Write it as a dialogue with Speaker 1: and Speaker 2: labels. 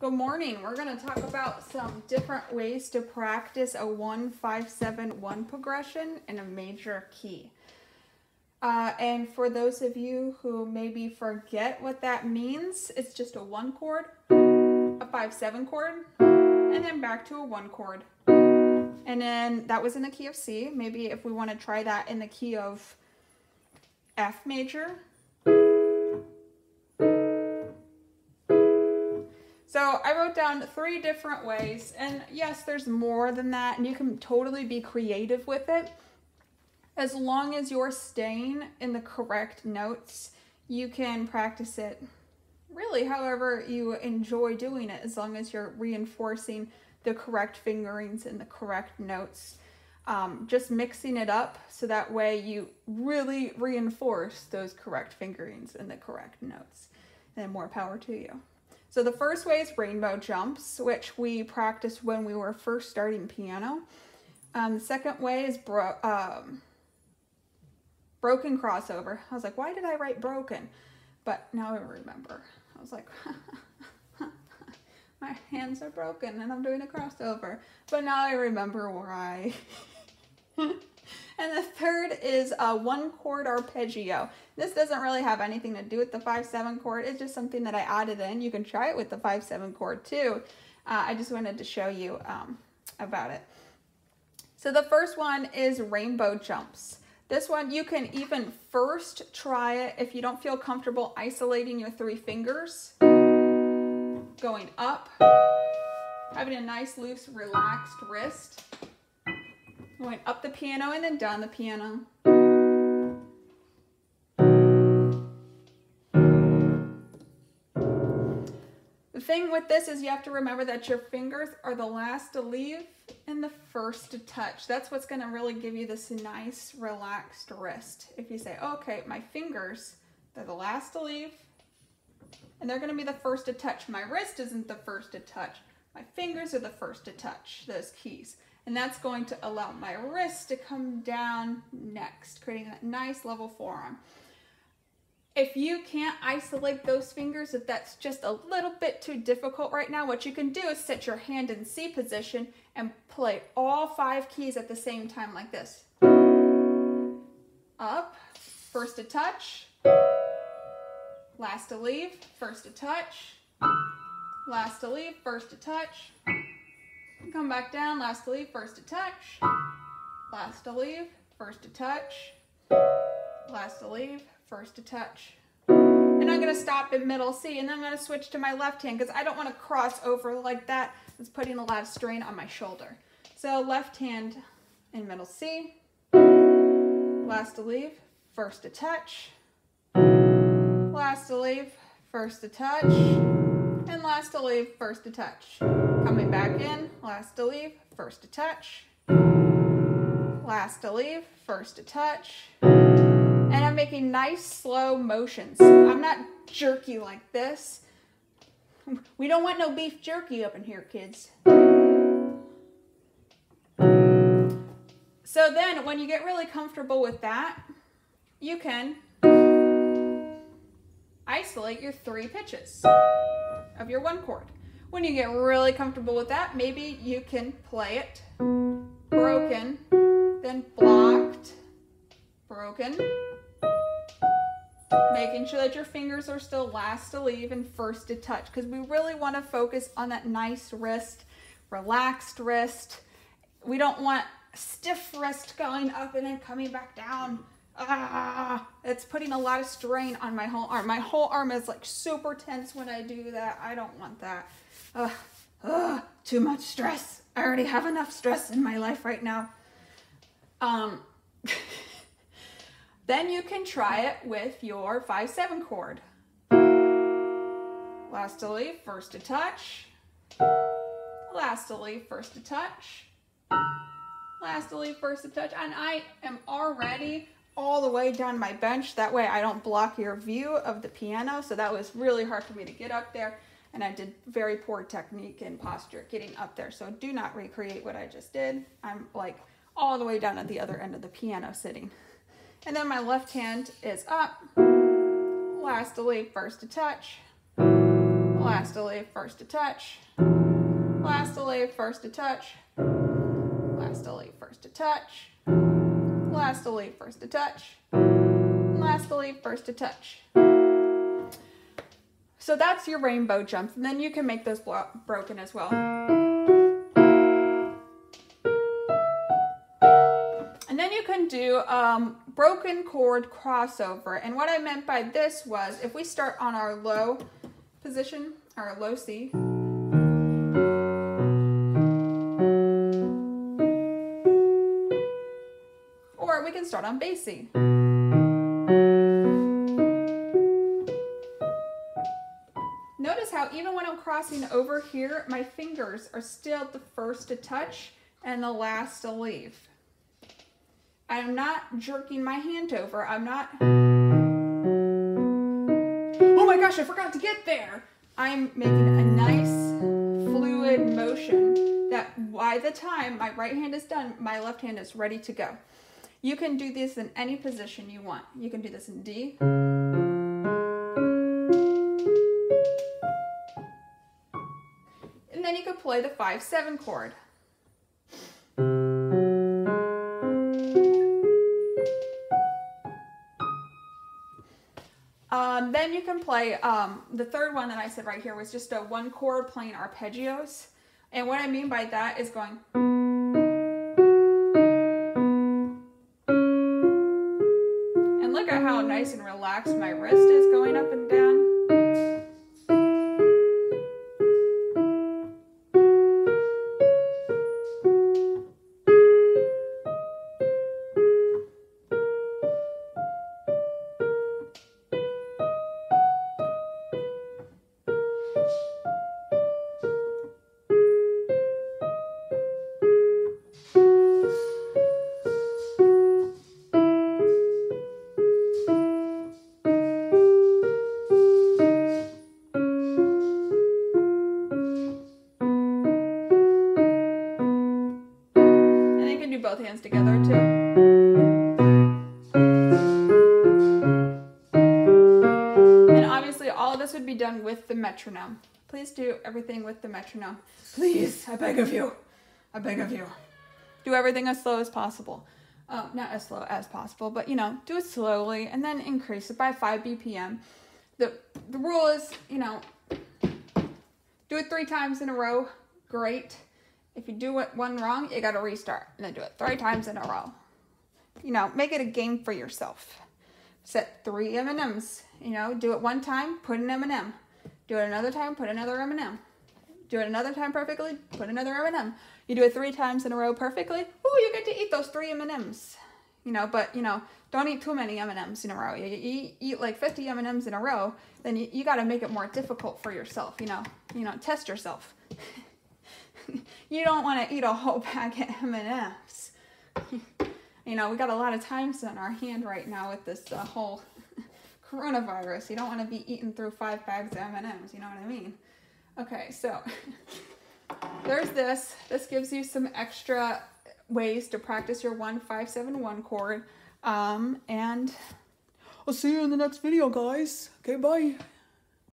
Speaker 1: Good morning. We're going to talk about some different ways to practice a 1-5-7-1 progression in a major key. And for those of you who maybe forget what that means, it's just a 1 chord, a 5-7 chord, and then back to a 1 chord. And then that was in the key of C. Maybe if we want to try that in the key of F major. So I wrote down 3 different ways, and yes, there's more than that, and you can totally be creative with it. As long as you're staying in the correct notes, you can practice it really however you enjoy doing it, as long as you're reinforcing the correct fingerings and the correct notes. Just mixing it up so that way you really reinforce those correct fingerings and the correct notes, and more power to you. So the first way is rainbow jumps, which we practiced when we were first starting piano. The second way is broken crossover. I was like, why did I write broken? But now I remember. I was like, my hands are broken and I'm doing a crossover. But now I remember why. And the third is a 1 chord arpeggio. This doesn't really have anything to do with the 5-7 chord. It's just something that I added in. You can try it with the 5-7 chord too. I just wanted to show you about it. So the first one is rainbow jumps. This one, you can even first try it if you don't feel comfortable isolating your 3 fingers. Going up, having a nice, loose, relaxed wrist. Going up the piano and then down the piano. The thing with this is you have to remember that your fingers are the last to leave and the first to touch. That's what's going to really give you this nice, relaxed wrist. If you say, okay, my fingers, they're the last to leave and they're going to be the first to touch. My wrist isn't the first to touch. My fingers are the first to touch those keys. And that's going to allow my wrist to come down next, creating that nice level forearm. If you can't isolate those fingers, if that's just a little bit too difficult right now, what you can do is set your hand in C position and play all 5 keys at the same time like this. Up, first to touch, last to leave, first to touch, last to leave, first to touch. Come back down, last to leave, first to touch, last to leave, first to touch, last to leave, first to touch. And I'm going to stop in middle C, and then I'm going to switch to my left hand because I don't want to cross over like that. It's putting a lot of strain on my shoulder. So left hand in middle C, last to leave, first to touch, last to leave, first to touch, and last to leave, first to touch. Coming back in, last to leave, first to touch, last to leave, first to touch. And I'm making nice slow motions. I'm not jerky like this. We don't want no beef jerky up in here, kids. So then when you get really comfortable with that, you can isolate your 3 pitches of your 1 chord. When you get really comfortable with that, maybe you can play it broken, then blocked, broken, making sure that your fingers are still last to leave and first to touch, because we really want to focus on that nice wrist, relaxed wrist. We don't want stiff wrist going up and then coming back down. It's putting a lot of strain on my whole arm. My whole arm is like super tense when I do that. I don't want that. Too much stress. I already have enough stress in my life right now. Then you can try it with your 5-7 chord. Last to leave, first to touch. Last to leave, first to touch. Last to leave, first to touch. And I am already all the way down my bench. That way I don't block your view of the piano. So that was really hard for me to get up there. And I did very poor technique and posture getting up there. So do not recreate what I just did. I'm like all the way down at the other end of the piano sitting. And then my left hand is up. Last to leave, first to touch. last delete, first to touch, last delete, first to touch, last delete, first to touch, last delete, first to touch, last delete, first to touch. So that's your rainbow jumps, and then you can make those broken as well. And then you can do broken chord crossover. And what I meant by this was, if we start on our low position, our low C, or we can start on bass C. Notice how even when I'm crossing over here, my fingers are still the first to touch and the last to leave. I'm not jerking my hand over. I'm not, oh my gosh, I forgot to get there. I'm making a nice fluid motion that by the time my right hand is done, my left hand is ready to go. You can do this in any position you want. You can do this in D. And then you could play the 5-7 chord. Then you can play, the third one that I said right here was just a one chord playing arpeggios. And what I mean by that is going. And look at how nice and relaxed my wrist is going up and down. Both hands together too. And obviously all of this would be done with the metronome. Please do everything with the metronome. Please, I beg of you. I beg of you. Do everything as slow as possible. Not as slow as possible, but you know, do it slowly and then increase it by 5 BPM. The rule is, you know, do it 3 times in a row. Great. If you do one wrong, you got to restart and then do it 3 times in a row. You know, make it a game for yourself. Set 3 M&Ms. You know, do it one time, put an M&M. Do it another time, put another M&M. Do it another time perfectly, put another M&M. You do it 3 times in a row perfectly, ooh, you get to eat those 3 M&Ms. You know, but, you know, don't eat too many M&Ms in a row. You eat like 50 M&Ms in a row, then you got to make it more difficult for yourself, you know, test yourself. You don't want to eat a whole bag of M&Ms. You know, we got a lot of times on our hand right now with this whole coronavirus. You don't want to be eating through 5 bags of M&Ms, you know what I mean? Okay, so there's this. This gives you some extra ways to practice your 1-5-7-1 chord. And I'll see you in the next video, guys. Okay, bye.